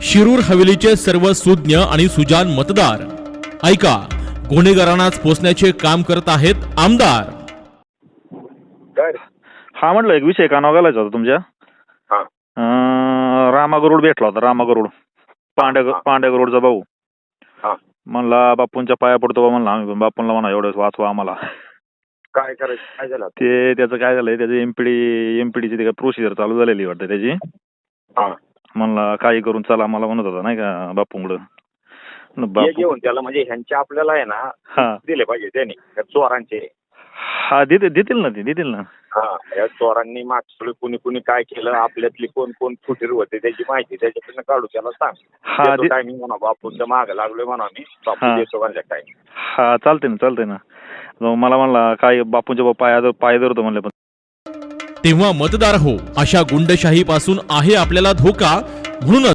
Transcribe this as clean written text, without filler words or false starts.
शिरूर हवेलीचे सर्व सुज्ञ आणि सुजान मतदार ऐका, गुन्हेगारांनाच पोचण्याचे काम करत आहेत आमदार. हा म्हटलं एक विषय कानावर घालायचा होता तुमच्या. रामा गरुड भेटला होता. रामा गरुड पांड्या गरुडचा भाऊ. म्हणला बापूंच्या पाया पडतो म्हणला आम्ही. बापूंना म्हणा एवढं वाचवा आम्हाला. काय करायचं, काय झालं ते त्याचं काय झालंय, त्याची एमपीडीची काय प्रोसिजर चालू झालेली वाटतं त्याची. म्हणला काही करून चला मला म्हणत होता नाही का बापूंकडं. घेऊन त्याला म्हणजे ह्यांच्या आपल्याला आहे ना दिले पाहिजे त्यांनी चोरांचे. हा देतील ना. या चोरांनी मागचं कुणी कुणी काय केलं, आपल्यातली कोण कोण फुटीर होते त्याची माहिती त्याच्याकडनं काढू त्याला सांग. टायमिंग म्हणा बापूंच्या मागे लागलोय म्हणा मी. बापू देतो माझ्या टायमिंग. हा चालते ना. मला म्हणला काय बापूंच्या पाय धरतो म्हणले. पण तेव्हा मतदार हो, अशा गुंडशाही पासून आहे आपल्याला धोका. म्हणूनच